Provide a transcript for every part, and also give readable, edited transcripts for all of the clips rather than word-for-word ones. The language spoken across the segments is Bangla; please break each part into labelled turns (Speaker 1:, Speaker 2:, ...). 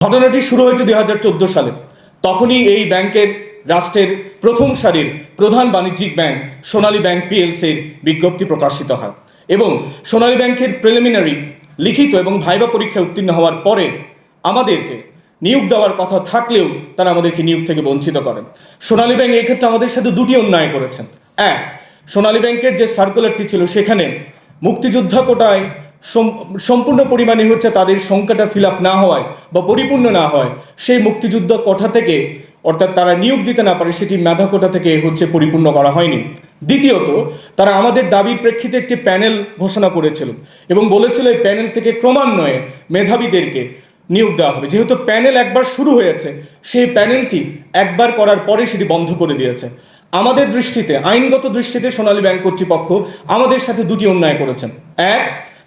Speaker 1: ঘটনাটি শুরু হয়েছে 2014 সালে। তখনই এই ব্যাংকের রাষ্ট্রের প্রথম সারির প্রধান বাণিজ্যিক ব্যাংক সোনালী ব্যাংক পিএলসির বিজ্ঞপ্তি প্রকাশিত হয় এবং সোনালী ব্যাংকের প্রিলিমিনারি লিখিত এবং ভাইবা পরীক্ষায় উত্তীর্ণ হওয়ার পরে আমাদেরকে নিয়োগ দেওয়ার কথা থাকলেও তারা আমাদেরকে নিয়োগ থেকে বঞ্চিত করেন। সোনালী ব্যাংক এক্ষেত্রে আমাদের সাথে দুটি অন্যায় করেছেন। এক, সোনালী ব্যাংকের যে সার্কুলারটি ছিল সেখানে মুক্তিযোদ্ধা কোটায় সম্পূর্ণ পরিমাণে তাদের সংখ্যাটা ফিল আপ না হওয়ায় বা পরিপূর্ণ না হয় সেই মুক্তিযুদ্ধ কোটা থেকে অর্থাৎ তারা নিয়োগ দিতে না পারে সেটি মেধা কোটা থেকে পরিপূর্ণ করা হয়নি। দ্বিতীয়ত, তারা আমাদের দাবির প্রেক্ষিতে একটি প্যানেল ঘোষণা করেছিল এবং বলেছিল এই প্যানেল থেকে ক্রমান্বয়ে মেধাবীদেরকে নিয়োগ দেওয়া হবে। যেহেতু প্যানেল একবার শুরু হয়েছে সেই প্যানেলটি একবার করার পরে সেটি বন্ধ করে দিয়েছে। আমাদের দৃষ্টিতে, আইনগত দৃষ্টিতে সোনালী ব্যাংক কর্তৃপক্ষ আমাদের সাথে দুটি অন্যায় করেছেন। এক,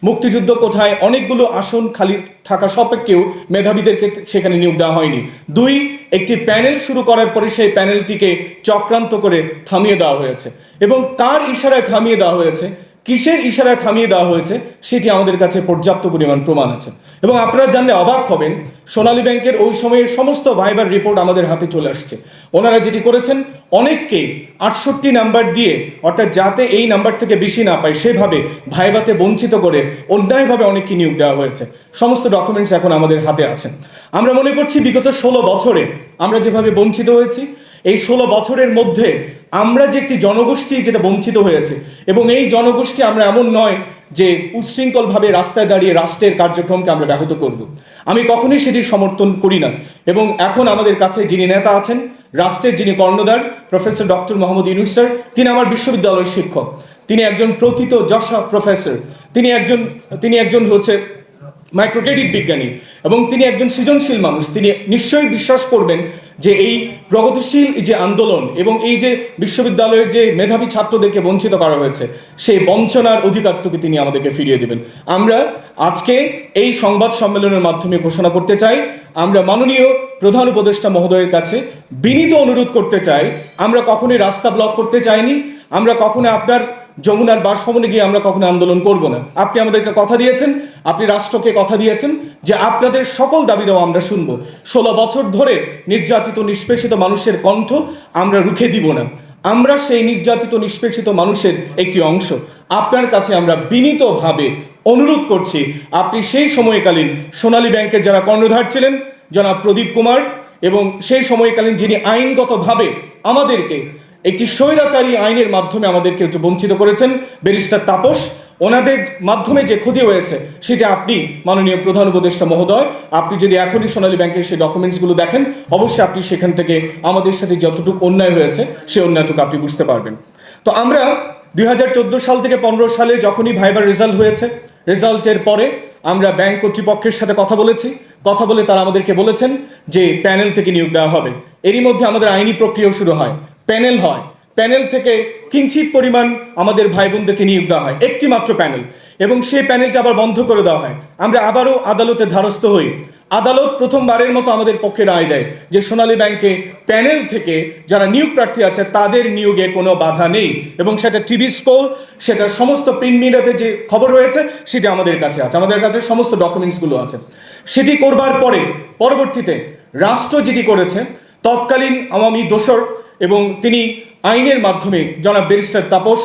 Speaker 1: মুক্তিযুদ্ধ কোঠায় অনেকগুলো আসন খালি থাকা সপেক্ষেও মেধাবীদেরকে সেখানে নিয়োগ দেওয়া হয়নি। দুই, একটি প্যানেল শুরু করার পরে সেই প্যানেলটিকে চক্রান্ত করে থামিয়ে দেওয়া হয়েছে এবং কার ইশারায় থামিয়ে দেওয়া হয়েছে, কিসের ইশারায় থামিয়ে দেওয়া হয়েছে সেটি আমাদের কাছে পর্যাপ্ত পরিমাণ প্রমাণ আছে। এবং আপনারা জানলে অবাক হবেন, সোনালী ব্যাংকের ওই সময়ের সমস্ত ভাইবার রিপোর্ট আমাদের হাতে চলে আসছে। ওনারা যেটি করেছেন, অনেককে 68 নাম্বার দিয়ে, অর্থাৎ যাতে এই নাম্বার থেকে বেশি না পায় সেভাবে ভাইবাতে বঞ্চিত করে অন্যায়ভাবে অনেককে নিয়োগ দেওয়া হয়েছে। সমস্ত ডকুমেন্টস এখন আমাদের হাতে আছে। আমরা মনে করছি বিগত 16 বছরে আমরা যেভাবে বঞ্চিত হয়েছি, এই 16 বছরের মধ্যে আমরা যে একটি জনগোষ্ঠী যেটা বঞ্চিত হয়েছে এবং এই জনগোষ্ঠী আমরা এমন নয় যে উচ্ছৃঙ্খলভাবে রাস্তায় দাঁড়িয়ে রাষ্ট্রের কার্যক্রমকে আমরা ব্যাহত করব। আমি কখনোই সেটির সমর্থন করি না। এবং এখন আমাদের কাছে যিনি নেতা আছেন, রাষ্ট্রের যিনি কর্ণধার professor doctor Mohammad Yunus sir, তিনি আমার বিশ্ববিদ্যালয়ের শিক্ষক, তিনি একজন প্রথিত যশা প্রফেসর, তিনি একজন মাইক্রোক্রেডিট বিজ্ঞানী এবং তিনি একজন সৃজনশীল মানুষ। তিনি নিশ্চয়ই বিশ্বাস করবেন যে এই প্রগতিশীল যে আন্দোলন এবং এই যে বিশ্ববিদ্যালয়ের যে মেধাবী ছাত্রদেরকে বঞ্চিত করা হয়েছে সেই বঞ্চনার অধিকারটুকু তিনি আমাদেরকে ফিরিয়ে দেবেন। আমরা আজকে এই সংবাদ সম্মেলনের মাধ্যমে ঘোষণা করতে চাই, আমরা মাননীয় প্রধান উপদেষ্টা মহোদয়ের কাছে বিনীত অনুরোধ করতে চাই, আমরা কখনোই রাস্তা ব্লক করতে চাইনি, আমরা কখনো আপনার যমুনার বাসভবনে গিয়ে আমরা কখনো আন্দোলন করব না। আপনি আমাদেরকে কথা দিয়েছেন, আপনি রাষ্ট্রকে কথা দিয়েছেন যে আপনাদের সকল দাবি দেওয়া আমরা শুনব। 16 বছর ধরে নির্যাতিত নিষ্পেষিত মানুষের কণ্ঠ আমরা রুখে দিব না। আমরা সেই নির্যাতিত নিষ্পেষিত মানুষের একটি অংশ। আপনার কাছে আমরা বিনীতভাবে অনুরোধ করছি, আপনি সেই সময়কালীন সোনালী ব্যাংকের যারা কর্ণধার ছিলেন জনাব প্রদীপ কুমার এবং সেই সময়কালীন যিনি আইনগতভাবে আমাদেরকে একটি স্বৈরাচারী আইনের মাধ্যমে আমাদেরকে বঞ্চিত করেছেন, ব্যারিস্টার তাপস, ওনাদের মাধ্যমে যে ক্ষতি হয়েছে সেটা আপনি মাননীয় প্রধান উপদেষ্টা মহোদয়, আপনি যদি এখনই সোনালী ব্যাংকের সেই ডকুমেন্টসগুলো দেখেন, অবশ্যই আপনি সেখান থেকে আমাদের সাথে যতটুকু অন্যায় হয়েছে সেই অন্যায়টুকু আপনি বুঝতে পারবেন। তো আমরা 2014 সাল থেকে 15 সালে যখনই ভাইবার রেজাল্ট হয়েছে, রেজাল্টের পরে আমরা ব্যাংক কর্তৃপক্ষের সাথে কথা বলে তারা আমাদেরকে বলেছেন যে প্যানেল থেকে নিয়োগ দেওয়া হবে। এরই মধ্যে আমাদের আইনি প্রক্রিয়াও শুরু হয়, প্যানেল হয়, প্যানেল থেকে কিঞ্চিত পরিমাণ আমাদের ভাই বোনদেরকে নিয়োগ দেওয়া হয়, একটি মাত্র প্যানেল, এবং সেই প্যানেলটা আবার বন্ধ করে দেওয়া হয়। আমরা আবারও আদালতের দ্বারস্থ হই। আদালত প্রথমবারের মতো আমাদের পক্ষে রায় দেয় যে সোনালী ব্যাংকে প্যানেল থেকে যারা নিয়োগ প্রার্থী আছে তাদের নিয়োগে কোনো বাধা নেই এবং সেটা টিভি স্কোর, সেটা সমস্ত প্রিন্ট মিডিয়াতে যে খবর হয়েছে সেটা আমাদের কাছে আছে, আমাদের কাছে সমস্ত ডকুমেন্টসগুলো আছে। সেটি করবার পরে পরবর্তীতে রাষ্ট্র যেটি করেছে, তৎকালীন আওয়ামী দোসর এবং তিনি আইনের মাধ্যমে জনাব ব্যারিস্টার তাপস,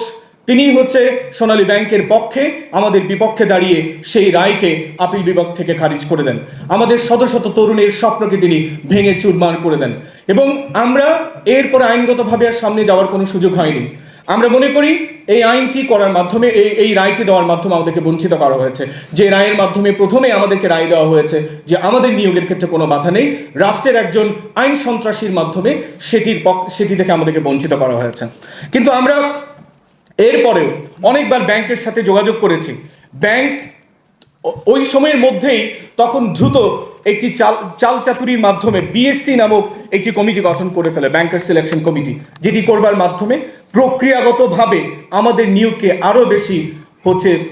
Speaker 1: তিনি সোনালী ব্যাংকের পক্ষে আমাদের বিপক্ষে দাঁড়িয়ে সেই রায়কে আপিল বিভাগ থেকে খারিজ করে দেন। আমাদের শত শত তরুণের স্বপ্নকে তিনি ভেঙে চুরমার করে দেন এবং আমরা এরপরে আইনগতভাবে আর সামনে যাওয়ার কোনো সুযোগ হয়নি। আমরা মনে করি এই আইনটি করার মাধ্যমে, এই রায়টি দেওয়ার মাধ্যমে আমাদেরকে বঞ্চিত করা হয়েছে। যে রায়ের মাধ্যমে প্রথমে আমাদেরকে রায় দেওয়া হয়েছে যে আমাদের নিয়োগের ক্ষেত্রে কোনো বাধা নেই, রাষ্ট্রের একজন আইন সন্ত্রাসীর মাধ্যমে সেটি থেকে আমাদেরকে বঞ্চিত করা হয়েছে। কিন্তু আমরা এরপরেও অনেকবার ব্যাংকের সাথে যোগাযোগ করেছি। ব্যাংক ওই সময়ের মধ্যেই তখন দ্রুত একটি চালচাতুরির মাধ্যমে বিএসসি নামক একটি কমিটি গঠন করে ফেলে, ব্যাংকার সিলেকশন কমিটি, যেটি করবার মাধ্যমে প্রক্রিয়াগতভাবে আমাদের নিয়োগকে আরও বেশি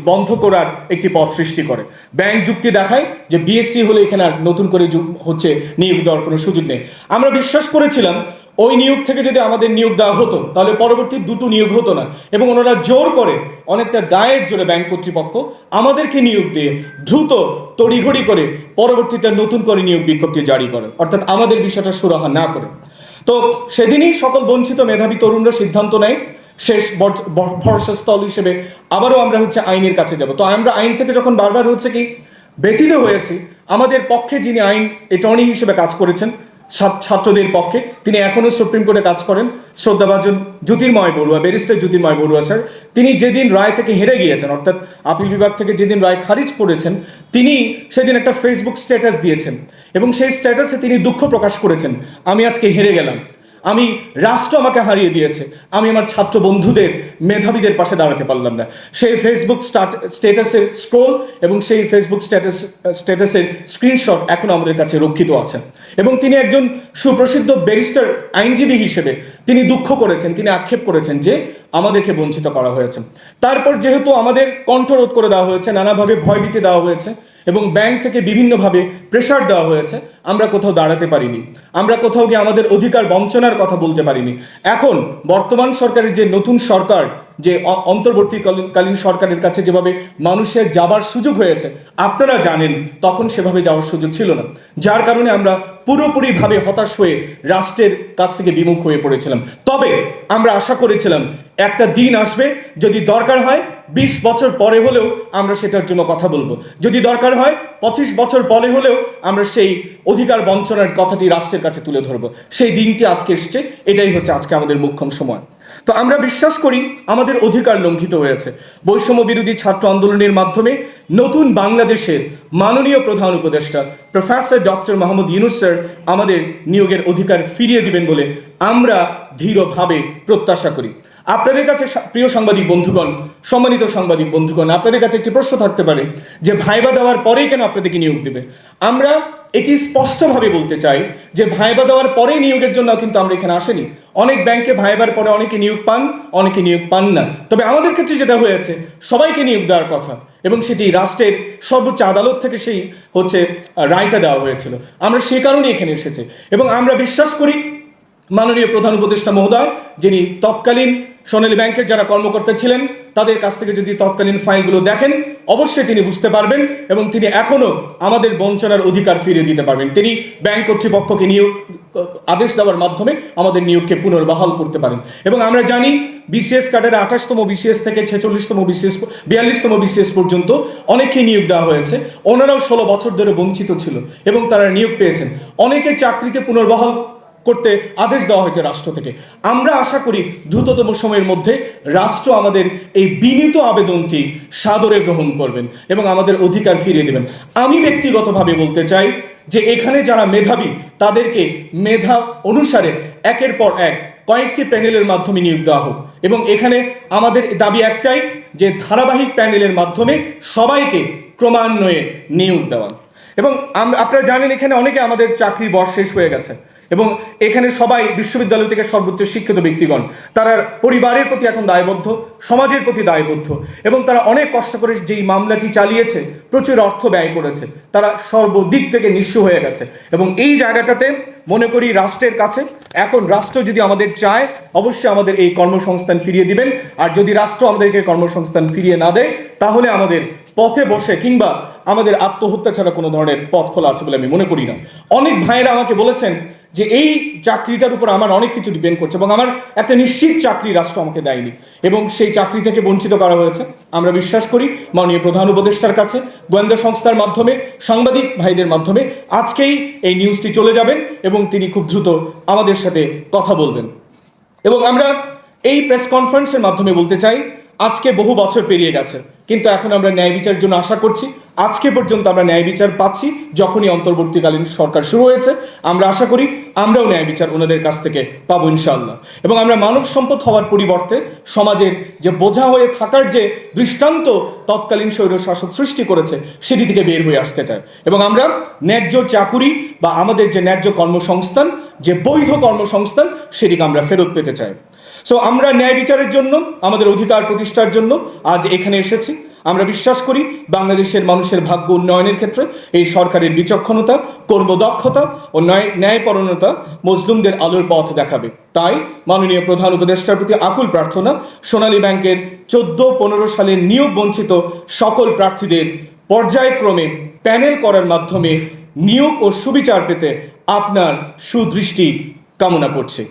Speaker 1: বন্ধ করার একটি পথ সৃষ্টি করে। ব্যাংক যুক্তি দেখায় যে বিএসসি হলে এখানে আর নতুন করে নিয়োগ দেওয়ার কোনো সুযোগ নেই। আমরা বিশ্বাস করেছিলাম ওই নিয়োগ থেকে যদি আমাদের নিয়োগ দেওয়া হতো তাহলে পরবর্তী দুটো নিয়োগ হতো না, এবং ওনারা জোর করে অনেকটা গায়ের জোরে ব্যাংক কর্তৃপক্ষ আমাদেরকে নিয়োগ দিয়ে দ্রুত তড়িঘড়ি করে পরবর্তীতে নতুন করে নিয়োগ বিজ্ঞপ্তি জারি করে, অর্থাৎ আমাদের বিষয়টা সুরাহা না করে। তো সেদিনই সকল বঞ্চিত মেধাবী তরুণরা সিদ্ধান্ত নেয় শেষ ভরসাস্থল হিসেবে আবারও আমরা আইনের কাছে যাব। তো আমরা আইন থেকে যখন বারবার ব্যতীত হয়েছি, আমাদের পক্ষে যিনি আইন অ্যাটর্নি হিসেবে কাজ করেছেন ছাত্রদের পক্ষে, তিনি এখনও সুপ্রিম কোর্টে কাজ করেন, শ্রদ্ধাভাজন জ্যোতির্ময় বড়ুয়া, ব্যারিস্টার জ্যোতির্ময় বড়ুয়া স্যার। তিনি যেদিন রায় থেকে হেরে গিয়েছেন, অর্থাৎ আপিল বিভাগ থেকে যেদিন রায় খারিজ করেছেন, তিনি সেদিন একটা ফেসবুক স্ট্যাটাস দিয়েছেন এবং সেই স্ট্যাটাসে তিনি দুঃখ প্রকাশ করেছেন, আমি আজকে হেরে গেলাম, আমি রাষ্ট্র আমাকে হারিয়ে দিয়েছে, আমি আমার ছাত্র বন্ধুদের মেধাবীদের পাশে দাঁড়াতে পারলাম না। সেই ফেসবুক স্ট্যাটাসের স্ক্রোল এবং সেই ফেসবুক স্ট্যাটাসের স্ক্রিনশট এখনো আমাদের কাছে রক্ষিত আছেন। এবং তিনি একজন সুপ্রসিদ্ধ ব্যারিস্টার আইনজীবী হিসেবে তিনি দুঃখ করেছেন, তিনি আক্ষেপ করেছেন যে আমাদেরকে বঞ্চিত করা হয়েছে। তারপর যেহেতু আমাদের কণ্ঠরোধ করে দেওয়া হয়েছে, নানাভাবে ভয়ভীতি দেওয়া হয়েছে এবং ব্যাংক থেকে বিভিন্নভাবে প্রেশার দেওয়া হয়েছে, আমরা কোথাও দাঁড়াতে পারিনি, আমরা কোথাও গিয়ে আমাদের অধিকার বঞ্চনার কথা বলতে পারিনি। এখন বর্তমান সরকারের যে নতুন সরকার, যে অন্তর্বর্তীকালীন সরকারের কাছে যেভাবে মানুষের যাবার সুযোগ হয়েছে, আপনারা জানেন তখন সেভাবে যাওয়ার সুযোগ ছিল না, যার কারণে আমরা পুরোপুরিভাবে হতাশ হয়ে রাষ্ট্রের কাছ থেকে বিমুখ হয়ে পড়েছিলাম। তবে আমরা আশা করেছিলাম একটা দিন আসবে, যদি দরকার হয় 20 বছর পরে হলেও আমরা সেটার জন্য কথা বলবো, যদি দরকার হয় 25 বছর পরে হলেও আমরা সেই অধিকার বঞ্চনার কথাটি রাষ্ট্রের কাছে তুলে ধরবো। সেই দিনটি আজকে এসছে, এটাই আজকে আমাদের মুখ্যম সময়। তো আমরা বিশ্বাস করি আমাদের অধিকার লঙ্ঘিত হয়েছে। বৈষম্য বিরোধী ছাত্র আন্দোলনের মাধ্যমে নতুন বাংলাদেশের মাননীয় প্রধান উপদেষ্টা professor doctor Mohammad Yunus sir আমাদের নিয়োগের অধিকার ফিরিয়ে দিবেন বলে আমরা দৃঢ়ভাবে প্রত্যাশা করি। আপনাদের কাছে প্রিয় সাংবাদিক বন্ধুগণ, সম্মানিত সাংবাদিক বন্ধুগণ, আপনাদের কাছে একটি প্রশ্ন থাকতে পারে যে ভাইবা দেওয়ার পরেই কেন আপনাদেরকে নিয়োগ দেবে? আমরা এটি স্পষ্টভাবে বলতে চাই যে ভাইবা দেওয়ার পরেই নিয়োগের জন্য কিন্তু আমরা এখানে আসেনি। অনেক ব্যাংকে ভাইবার পরে অনেকে নিয়োগ পান, অনেকে নিয়োগ পান না। তবে আমাদের ক্ষেত্রে যেটা হয়েছে, সবাইকে নিয়োগ দেওয়ার কথা এবং সেটি রাষ্ট্রের সর্বোচ্চ আদালত থেকে সেই রায়টা দেওয়া হয়েছিল। আমরা সে কারণেই এখানে এসেছি এবং আমরা বিশ্বাস করি মাননীয় প্রধান উপদেষ্টা মহোদয়, যিনি তৎকালীন সোনালী ব্যাংকের যারা কর্মকর্তা ছিলেন তাদের কাছ থেকে যদি তৎকালীন ফাইলগুলো দেখেন, অবশ্যই তিনি বুঝতে পারবেন এবং তিনি এখনো আমাদের বঞ্চনার অধিকার ফিরিয়ে দিতে পারবেন। তিনি ব্যাংক কর্তৃপক্ষকে নিয়োগ আদেশ দেওয়ার মাধ্যমে আমাদের নিয়োগকে পুনর্বহাল করতে পারেন। এবং আমরা জানি বিসিএস কার্ডের 28তম বিসিএস থেকে 46তম বিসিএস 42তম বিসিএস পর্যন্ত অনেককে নিয়োগ দেওয়া হয়েছে। ওনারাও 16 বছর ধরে বঞ্চিত ছিল এবং তারা নিয়োগ পেয়েছেন। অনেকের চাকরিতে পুনর্বহাল করতে আদেশ দেওয়া হয়েছে রাষ্ট্র থেকে। আমরা আশা করি দ্রুততম সময়ের মধ্যে রাষ্ট্র আমাদের এই বিনীত আবেদনটি সাদরে গ্রহণ করবেন এবং আমাদের অধিকার ফিরিয়ে দেবেন। আমি ব্যক্তিগতভাবে বলতে চাই যে এখানে যারা মেধাবী তাদেরকে মেধা অনুসারে একের পর এক কয়েকটি প্যানেলের মাধ্যমে নিয়োগ দেওয়া হোক এবং এখানে আমাদের দাবি একটাই যে ধারাবাহিক প্যানেলের মাধ্যমে সবাইকে ক্রমান্বয়ে নিয়োগ দেওয়া। এবং আপনারা জানেন এখানে অনেকে আমাদের চাকরির বয়স শেষ হয়ে গেছে এবং এখানে সবাই বিশ্ববিদ্যালয় থেকে সর্বোচ্চ শিক্ষিত ব্যক্তিগণ, তারা পরিবারের প্রতি এখন দায়বদ্ধ, সমাজের প্রতি দায়বদ্ধ এবং তারা অনেক কষ্ট করে যেই মামলাটি চালিয়েছে, প্রচুর অর্থ ব্যয় করেছে, তারা সর্বদিক থেকে নিঃস্ব হয়ে গেছে। এবং এই জায়গাটাতে মনে করি রাষ্ট্রের কাছে এখন রাষ্ট্র যদি আমাদের চায়, অবশ্যই আমাদের এই কর্মসংস্থান ফিরিয়ে দিবেন। আর যদি রাষ্ট্র আমাদেরকে কর্মসংস্থান ফিরিয়ে না দেয়, তাহলে আমাদের পথে বসে কিংবা আমাদের আত্মহত্যা ছাড়া কোনো ধরনের পথ খোলা আছে বলে আমি মনে করি না। অনেক ভাইয়েরা আমাকে বলেছেন যে এই চাকরিটার উপর আমার অনেক কিছু ডিপেন্ড করছে এবং আমার একটা নিশ্চিত চাকরি রাষ্ট্র আমাকে দেয়নি এবং সেই চাকরি থেকে বঞ্চিত করা হয়েছে। আমরা বিশ্বাস করি মাননীয় প্রধান উপদেষ্টার কাছে, গোয়েন্দা সংস্থার মাধ্যমে, সাংবাদিক ভাইদের মাধ্যমে আজকেই এই নিউজটি চলে যাবেন এবং তিনি খুব দ্রুত আমাদের সাথে কথা বলবেন। এবং আমরা এই প্রেস কনফারেন্সের মাধ্যমে বলতে চাই, আজকে বহু বছর পেরিয়ে গেছে কিন্তু এখন আমরা ন্যায় বিচারের জন্য আশা করছি। আজকে পর্যন্ত আমরা ন্যায় বিচার পাচ্ছি। যখনই অন্তর্বর্তীকালীন সরকার শুরু হয়েছে, আমরা আশা করি আমরাও ন্যায় বিচার ওনাদের কাছ থেকে পাবো ইনশাআল্লাহ। এবং আমরা মানব সম্পদ হওয়ার পরিবর্তে সমাজের যে বোঝা হয়ে থাকার যে দৃষ্টান্ত তৎকালীন স্বৈরশাসক সৃষ্টি করেছে, সেটি থেকে বের হয়ে আসতে চাই এবং আমরা ন্যায্য চাকুরি বা আমাদের যে ন্যায্য কর্মসংস্থান, যে বৈধ কর্মসংস্থান, সেটিকে আমরা ফেরত পেতে চাই। সো আমরা ন্যায় বিচারের জন্য, আমাদের অধিকার প্রতিষ্ঠার জন্য আজ এখানে এসেছি। আমরা বিশ্বাস করি বাংলাদেশের মানুষের ভাগ্য উন্নয়নের ক্ষেত্রে এই সরকারের বিচক্ষণতা, কর্মদক্ষতা ও ন্যায়পরায়ণতা মজলুমদের আলোর পথ দেখাবে। তাই মাননীয় প্রধান উপদেষ্টার প্রতি আকুল প্রার্থনা, সোনালী ব্যাংকের 14-15 সালের নিয়োগ বঞ্চিত সকল প্রার্থীদের পর্যায়ক্রমে প্যানেল করার মাধ্যমে নিয়োগ ও সুবিচার পেতে আপনার সুদৃষ্টি কামনা করছে।